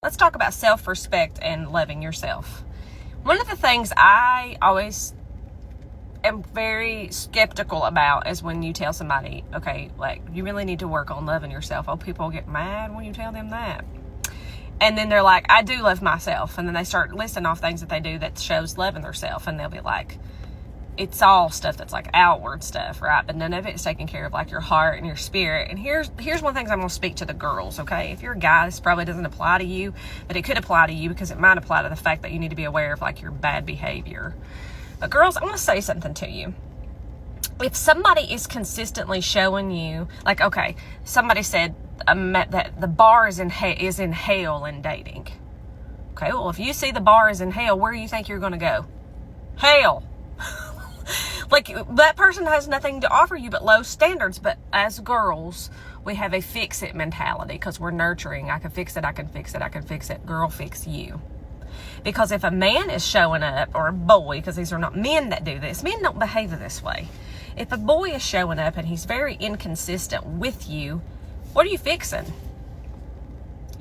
Let's talk about self-respect and loving yourself. One of the things I always am very skeptical about is when you tell somebody, okay, like, you really need to work on loving yourself. Oh, people get mad when you tell them that. And then they're like, I do love myself. And then they start listing off things that they do that shows loving themselves. And they'll be like, it's all stuff that's like outward stuff, right? But none of it's taking care of like your heart and your spirit. And here's one of the things I'm going to speak to the girls, okay? If you're a guy, this probably doesn't apply to you, but it could apply to you because it might apply to the fact that you need to be aware of like your bad behavior. But girls, I want to say something to you. If somebody is consistently showing you, like, okay, somebody said that the bar is in hell in dating. Okay, well, if you see the bar is in hell, where do you think you're going to go? Hell. Like, that person has nothing to offer you but low standards. But as girls, we have a fix-it mentality because we're nurturing. I can fix it, I can fix it, I can fix it. Girl, fix you. Because if a man is showing up, or a boy, because these are not men that do this. Men don't behave this way. If a boy is showing up and he's very inconsistent with you, what are you fixing?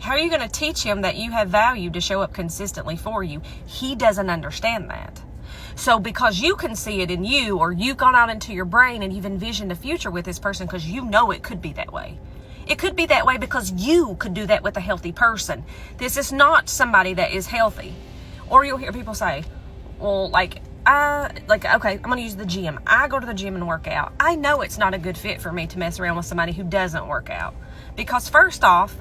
How are you going to teach him that you have value to show up consistently for you? He doesn't understand that. So because you can see it in you, or you've gone out into your brain and you've envisioned a future with this person because you know it could be that way. It could be that way because you could do that with a healthy person. This is not somebody that is healthy. Or you'll hear people say, well, okay, I'm going to use the gym. I go to the gym and work out. I know it's not a good fit for me to mess around with somebody who doesn't work out. Because first off,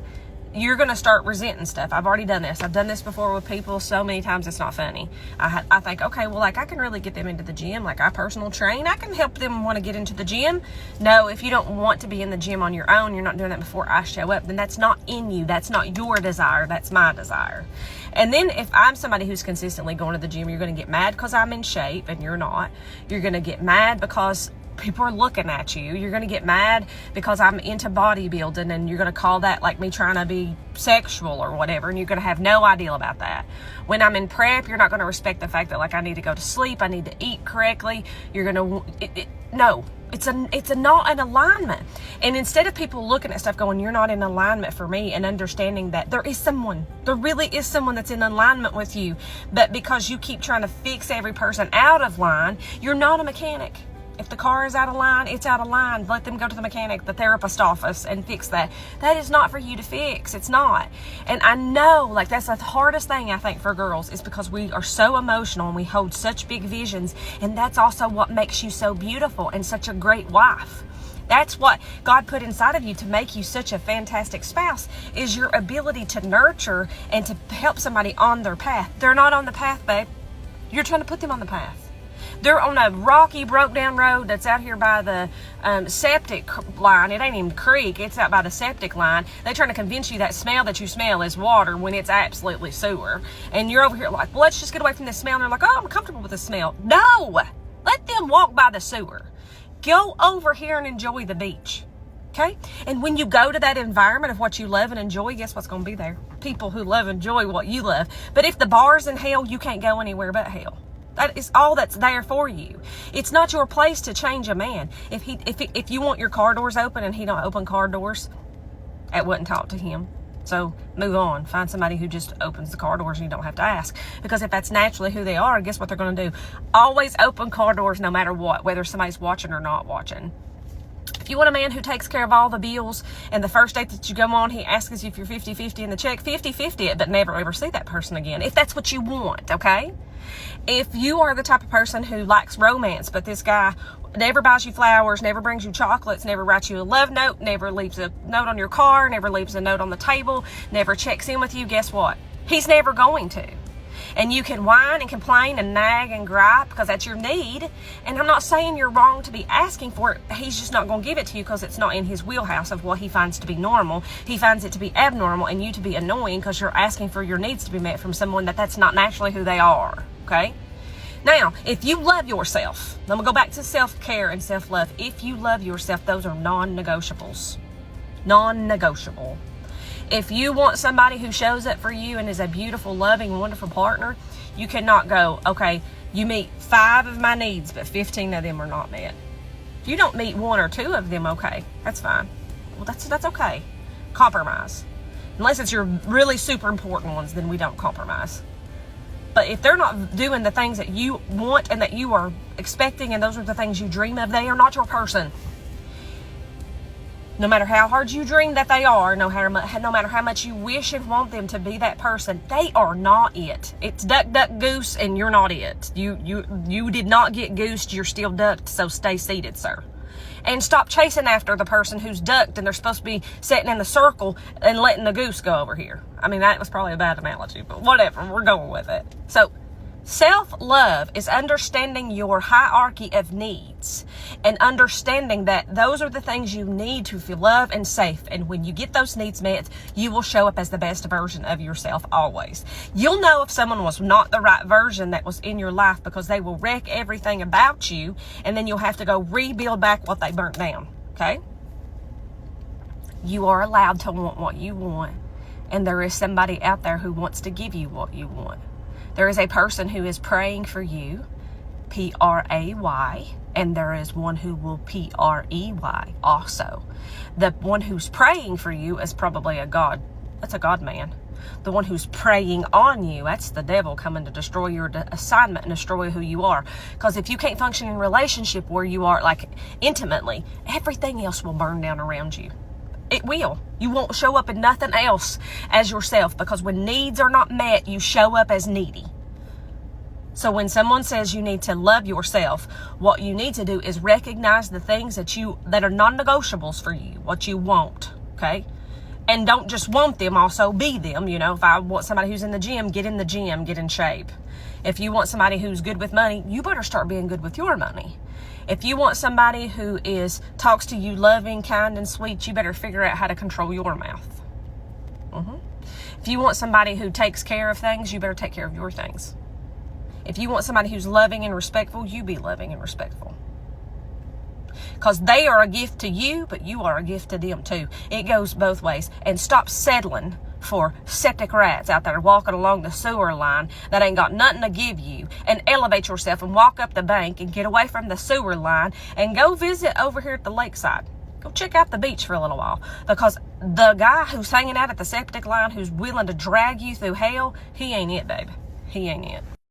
you're going to start resenting stuff. I've already done this. I've done this before with people so many times it's not funny. I think, okay, well, like, I can really get them into the gym. Like, I personal train. I can help them want to get into the gym. No, if you don't want to be in the gym on your own, you're not doing that before I show up, then that's not in you. That's not your desire. That's my desire. And then if I'm somebody who's consistently going to the gym, you're going to get mad because I'm in shape and you're not. You're going to get mad because people are looking at you. You're going to get mad because I'm into bodybuilding, and you're going to call that like me trying to be sexual or whatever, and you're going to have no idea about that. When I'm in prep, you're not going to respect the fact that like I need to go to sleep, I need to eat correctly. You're going to no. It's not an alignment. And instead of people looking at stuff going, you're not in alignment for me, and understanding that there really is someone that's in alignment with you, but because you keep trying to fix every person out of line, you're not a mechanic. If the car is out of line, it's out of line. Let them go to the mechanic, the therapist office, and fix that. That is not for you to fix. It's not. And I know, like, that's the hardest thing, I think, for girls, is because we are so emotional and we hold such big visions. And that's also what makes you so beautiful and such a great wife. That's what God put inside of you to make you such a fantastic spouse, is your ability to nurture and to help somebody on their path. They're not on the path, babe. You're trying to put them on the path. They're on a rocky, broke-down road that's out here by the septic line. It ain't even creek. It's out by the septic line. They're trying to convince you that smell that you smell is water when it's absolutely sewer. And you're over here like, well, let's just get away from this smell. And they're like, oh, I'm comfortable with the smell. No! Let them walk by the sewer. Go over here and enjoy the beach. Okay? And when you go to that environment of what you love and enjoy, guess what's going to be there? People who love and enjoy what you love. But if the bar's in hell, you can't go anywhere but hell. That is all that's there for you. It's not your place to change a man. If you want your car doors open and he don't open car doors, I wouldn't talk to him. So move on. Find somebody who just opens the car doors and you don't have to ask. Because if that's naturally who they are, guess what they're going to do? Always open car doors no matter what, whether somebody's watching or not watching. If you want a man who takes care of all the bills, and the first date that you go on, he asks you if you're 50-50 in the check, 50-50 it, but never ever see that person again. If that's what you want, okay? If you are the type of person who likes romance, but this guy never buys you flowers, never brings you chocolates, never writes you a love note, never leaves a note on your car, never leaves a note on the table, never checks in with you, guess what? He's never going to. And you can whine and complain and nag and gripe because that's your need. And I'm not saying you're wrong to be asking for it. He's just not going to give it to you because it's not in his wheelhouse of what he finds to be normal. He finds it to be abnormal and you to be annoying because you're asking for your needs to be met from someone that's not naturally who they are. Okay? Now, if you love yourself, I'm going to go back to self-care and self-love. If you love yourself, those are non-negotiables. Non-negotiable. If you want somebody who shows up for you and is a beautiful, loving, wonderful partner, you cannot go, okay, you meet 5 of my needs, but 15 of them are not met. If you don't meet 1 or 2 of them, okay, that's fine. Well, that's okay. Compromise. Unless it's your really super important ones, then we don't compromise. But if they're not doing the things that you want and that you are expecting, and those are the things you dream of, they are not your person. No matter how hard you dream that they are, no matter how much you wish and want them to be that person, they are not it. It's duck, duck, goose, and you're not it. You did not get goosed. You're still ducked, so stay seated, sir. And stop chasing after the person who's ducked and they're supposed to be sitting in the circle and letting the goose go over here. I mean, that was probably a bad analogy, but whatever, we're going with it. So, self-love is understanding your hierarchy of needs and understanding that those are the things you need to feel loved and safe. And when you get those needs met, you will show up as the best version of yourself always. You'll know if someone was not the right version that was in your life because they will wreck everything about you, and then you'll have to go rebuild back what they burnt down, okay? You are allowed to want what you want, and there is somebody out there who wants to give you what you want. There is a person who is praying for you, P-R-A-Y, and there is one who will P-R-E-Y also. The one who's praying for you is probably a God. That's a God man. The one who's preying on you, that's the devil coming to destroy your assignment and destroy who you are. Because if you can't function in a relationship where you are, like, intimately, everything else will burn down around you. It will. You won't show up in nothing else as yourself, because when needs are not met, you show up as needy. So when someone says you need to love yourself, what you need to do is recognize the things that are non-negotiables for you, what you want, okay? And don't just want them, also be them. You know, if I want somebody who's in the gym, get in shape. If you want somebody who's good with money, you better start being good with your money. If you want somebody who talks to you loving, kind, and sweet, you better figure out how to control your mouth. If you want somebody who takes care of things, you better take care of your things. If you want somebody who's loving and respectful, you be loving and respectful. Because they are a gift to you, but you are a gift to them too. It goes both ways. And stop settling for septic rats out there walking along the sewer line that ain't got nothing to give you, and elevate yourself and walk up the bank and get away from the sewer line and go visit over here at the lakeside. Go check out the beach for a little while, because the guy who's hanging out at the septic line who's willing to drag you through hell, he ain't it, babe. He ain't it.